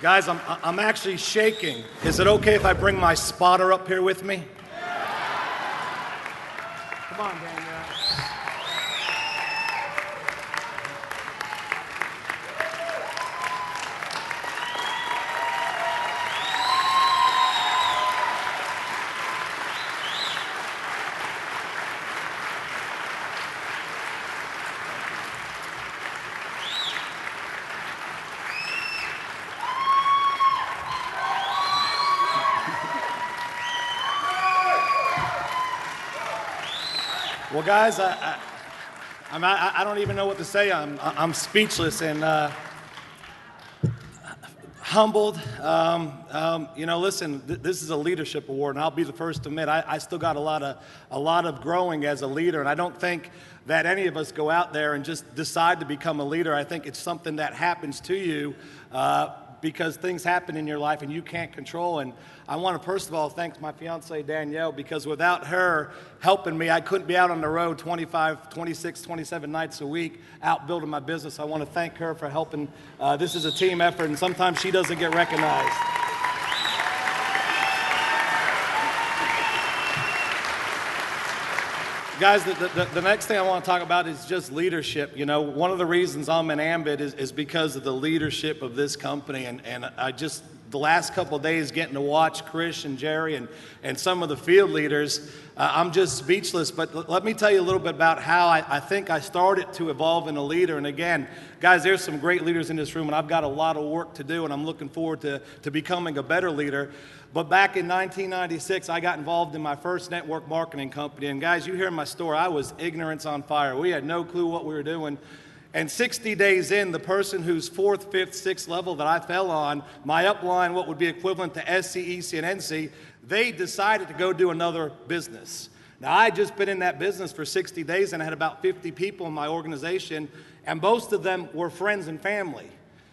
Guys, I'm actually shaking. Is it okay if I bring my spotter up here with me? Come on, Daniel. Well, guys, I don't even know what to say. I'm speechless and humbled. Listen, this is a leadership award, and I'll be the first to admit I still got a lot of growing as a leader, and I don't think that any of us go out there and just decide to become a leader. I think it's something that happens to you because things happen in your life and you can't control. And I want to first of all thank my fiancee Danielle, because without her helping me, I couldn't be out on the road 25, 26, 27 nights a week out building my business. I want to thank her for helping. This is a team effort, and sometimes she doesn't get recognized. Guys, the next thing I want to talk about is just leadership. You know, one of the reasons I'm in Ambit is because of the leadership of this company. And I just, the last couple of days getting to watch Chris and Jerry and some of the field leaders, I'm just speechless. But let me tell you a little bit about how I think I started to evolve in a leader. And again, guys, there's some great leaders in this room, and I've got a lot of work to do, and I'm looking forward to becoming a better leader. But back in 1996, I got involved in my first network marketing company. And guys, you hear my story, I was ignorance on fire. We had no clue what we were doing. And 60 days in, the person whose fourth, fifth, sixth level that I fell on, my upline, what would be equivalent to SC, EC, and NC, they decided to go do another business. Now, I had just been in that business for 60 days, and I had about 50 people in my organization, and most of them were friends and family.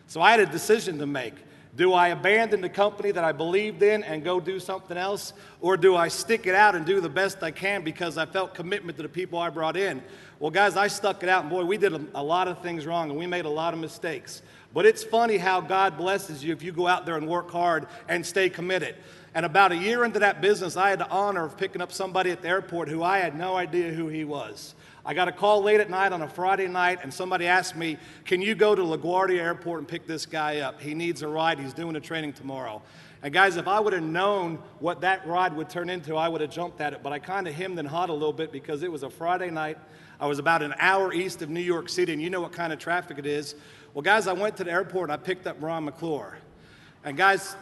So I had a decision to make. Do I abandon the company that I believed in and go do something else? Or do I stick it out and do the best I can because I felt commitment to the people I brought in? Well, guys, I stuck it out, and boy, we did a lot of things wrong, and we made a lot of mistakes. But it's funny how God blesses you if you go out there and work hard and stay committed. And about a year into that business, I had the honor of picking up somebody at the airport who I had no idea who he was. I got a call late at night on a Friday night, and somebody asked me, can you go to LaGuardia Airport and pick this guy up? He needs a ride. He's doing a training tomorrow. And guys, if I would have known what that ride would turn into, I would have jumped at it. But I kind of hemmed and hawed a little bit because it was a Friday night. I was about an hour east of New York City, and you know what kind of traffic it is. Well, guys, I went to the airport, and I picked up Ron McClure. And guys,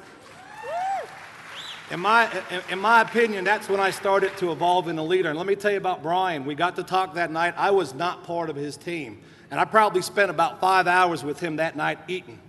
in my opinion, that's when I started to evolve in a leader. And let me tell you about Brian. We got to talk that night. I was not part of his team. And I probably spent about 5 hours with him that night eating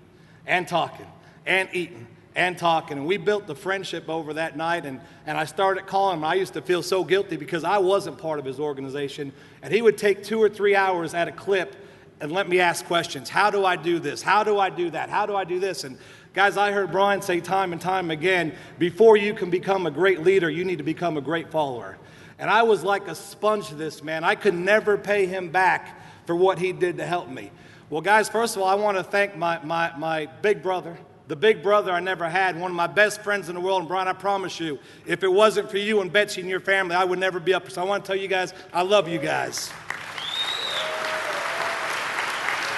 and talking and eating and talking. And we built the friendship over that night. And I started calling him. I used to feel so guilty because I wasn't part of his organization. And he would take 2 or 3 hours at a clip and let me ask questions. How do I do this? How do I do that? How do I do this? And guys, I heard Brian say time and time again, before you can become a great leader, you need to become a great follower. And I was like a sponge to this man. I could never pay him back for what he did to help me. Well, guys, first of all, I want to thank my big brother, the big brother I never had, one of my best friends in the world. And Brian, I promise you, if it wasn't for you and Betsy and your family, I would never be up here. So I want to tell you guys, I love you guys.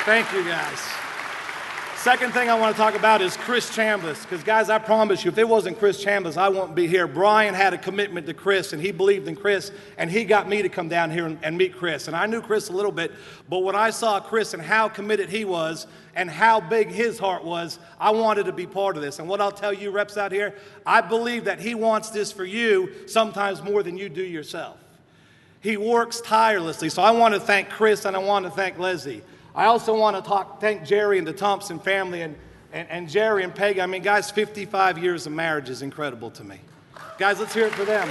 Thank you, guys. Second thing I want to talk about is Chris Chambliss, because guys, I promise you, if it wasn't Chris Chambliss, I wouldn't be here. Brian had a commitment to Chris, and he believed in Chris, and he got me to come down here and meet Chris. And I knew Chris a little bit, but when I saw Chris and how committed he was and how big his heart was, I wanted to be part of this. And what I'll tell you reps out here, I believe that he wants this for you sometimes more than you do yourself. He works tirelessly, so I want to thank Chris and I want to thank Leslie. I also want to thank Jerry and the Thompson family and Jerry and Peggy. I mean, guys, 55 years of marriage is incredible to me. Guys, let's hear it for them.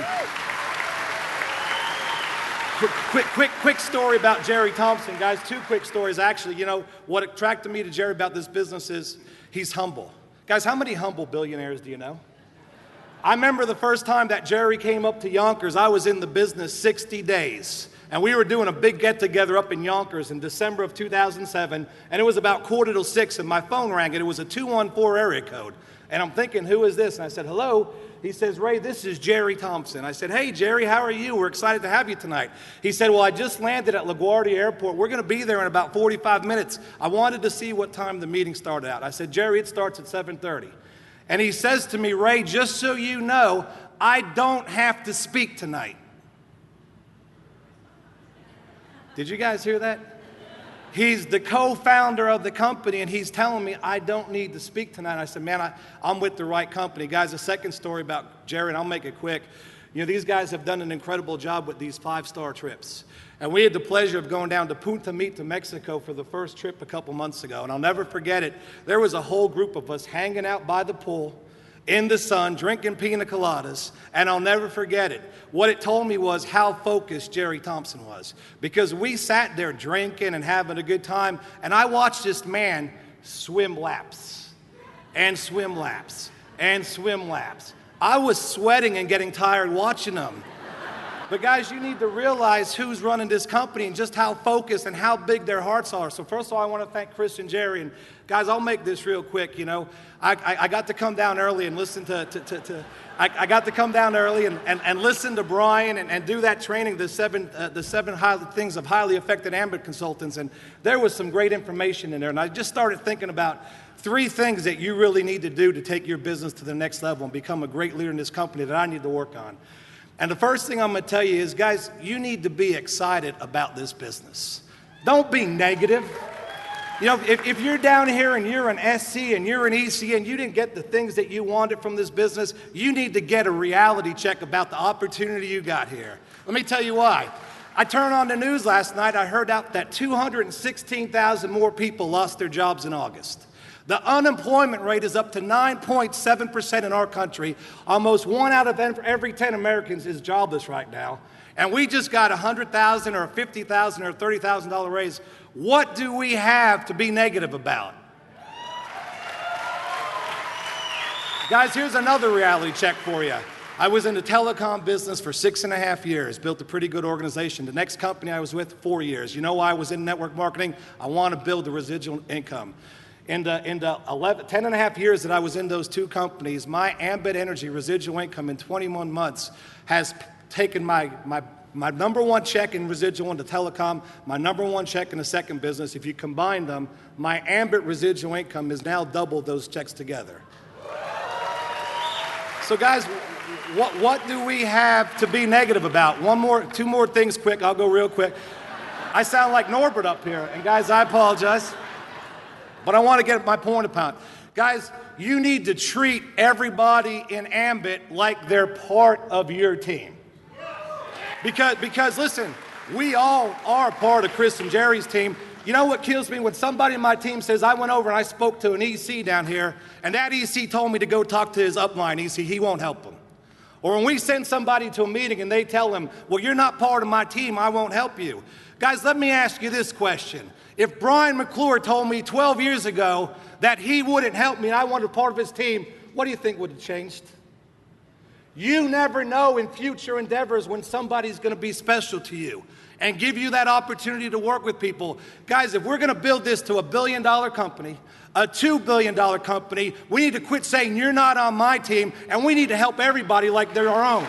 Quick story about Jerry Thompson, guys. 2 quick stories, actually. You know, what attracted me to Jerry about this business is he's humble. Guys, how many humble billionaires do you know? I remember the first time that Jerry came up to Yonkers, I was in the business 60 days. And we were doing a big get-together up in Yonkers in December of 2007, and it was about 5:45, and my phone rang, and it was a 214 area code. And I'm thinking, who is this? And I said, hello. He says, Ray, this is Jerry Thompson. I said, hey, Jerry, how are you? We're excited to have you tonight. He said, well, I just landed at LaGuardia Airport. We're going to be there in about 45 minutes. I wanted to see what time the meeting started out. I said, Jerry, it starts at 7:30. And he says to me, Ray, just so you know, I don't have to speak tonight. Did you guys hear that? He's the co-founder of the company, and he's telling me I don't need to speak tonight. I said, man, I'm with the right company. Guys, a second story about Jerry, and I'll make it quick. You know, these guys have done an incredible job with these 5-star trips. And we had the pleasure of going down to Punta Mita, Mexico for the first trip a couple months ago. And I'll never forget it. There was a whole group of us hanging out by the pool in the sun, drinking pina coladas, and I'll never forget it. What it told me was how focused Jerry Thompson was, because we sat there drinking and having a good time, and I watched this man swim laps and swim laps and swim laps. I was sweating and getting tired watching them. But guys, you need to realize who's running this company and just how focused and how big their hearts are. So first of all, I want to thank Chris and Jerry. And guys, I'll make this real quick. You know, I got to come down early and listen I got to come down early and listen to Brian and do that training, the seven things of highly effective ambit consultants. And there was some great information in there. And I just started thinking about 3 things that you really need to do to take your business to the next level and become a great leader in this company that I need to work on. And the first thing I'm going to tell you is, guys, you need to be excited about this business. Don't be negative. You know, if you're down here and you're an SC and you're an EC and you didn't get the things that you wanted from this business, you need to get a reality check about the opportunity you got here. Let me tell you why. I turned on the news last night. I heard out that 216,000 more people lost their jobs in August. The unemployment rate is up to 9.7% in our country. Almost 1 out of every 10 Americans is jobless right now. And we just got a $100,000 or a $50,000 or a $30,000 raise. What do we have to be negative about? Guys, here's another reality check for you. I was in the telecom business for 6.5 years, built a pretty good organization. The next company I was with, 4 years. You know why I was in network marketing? I want to build the residual income. In the 10.5 years that I was in those 2 companies, my Ambit Energy residual income in 21 months has taken my number 1 check in residual into telecom, my number 1 check in the second business. If you combine them, my Ambit residual income is now double those checks together. So guys, what do we have to be negative about? 2 more things quick. I'll go real quick. I sound like Norbert up here, and guys, I apologize. But I want to get my point about. Guys, you need to treat everybody in Ambit like they're part of your team. Because listen, we all are part of Chris and Jerry's team. You know what kills me? When somebody in my team says, I went over and I spoke to an EC down here, and that EC told me to go talk to his upline EC, he won't help them. Or when we send somebody to a meeting and they tell them, well, you're not part of my team, I won't help you. Guys, let me ask you this question. If Brian McClure told me 12 years ago that he wouldn't help me and I wanted part of his team, what do you think would have changed? You never know in future endeavors when somebody's going to be special to you and give you that opportunity to work with people. Guys, if we're going to build this to $1 billion company, a $2 billion company, we need to quit saying you're not on my team, and we need to help everybody like they're our own.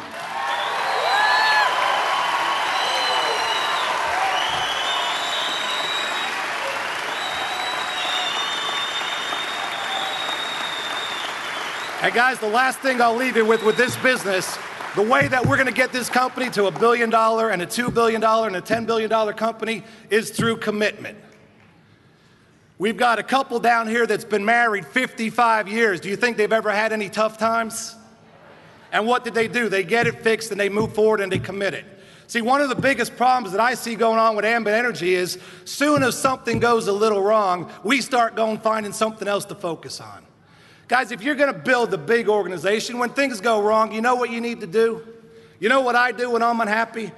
And guys, the last thing I'll leave you with this business, the way that we're going to get this company to $1 billion and a $2 billion and a $10 billion company is through commitment. We've got a couple down here that's been married 55 years. Do you think they've ever had any tough times? And what did they do? They get it fixed and they move forward and they commit it. See, one of the biggest problems that I see going on with Ambit Energy is soon as something goes a little wrong, we start finding something else to focus on. Guys, if you're going to build a big organization, when things go wrong, you know what you need to do? You know what I do when I'm unhappy?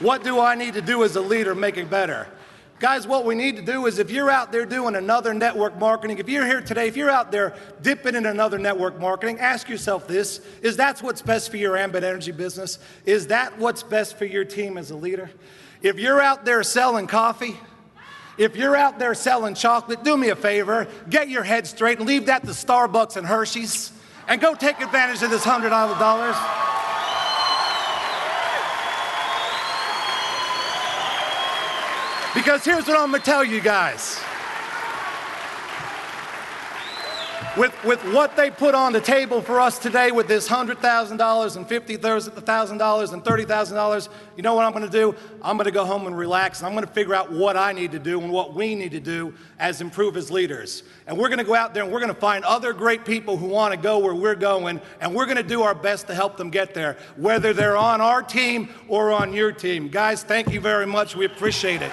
What do I need to do as a leader to make it better? Guys, what we need to do is if you're out there doing another network marketing, if you're here today, if you're out there dipping in another network marketing, ask yourself this, is that what's best for your Ambit Energy business? Is that what's best for your team as a leader? If you're out there selling coffee, if you're out there selling chocolate, do me a favor, get your head straight and leave that to Starbucks and Hershey's and go take advantage of this $100. Because here's what I'm going to tell you guys. With what they put on the table for us today with this $100,000 and $50,000 and $30,000, you know what I'm going to do? I'm going to go home and relax, and I'm going to figure out what I need to do and what we need to do as improve as leaders. And we're going to go out there and we're going to find other great people who want to go where we're going, and we're going to do our best to help them get there, whether they're on our team or on your team. Guys, thank you very much. We appreciate it.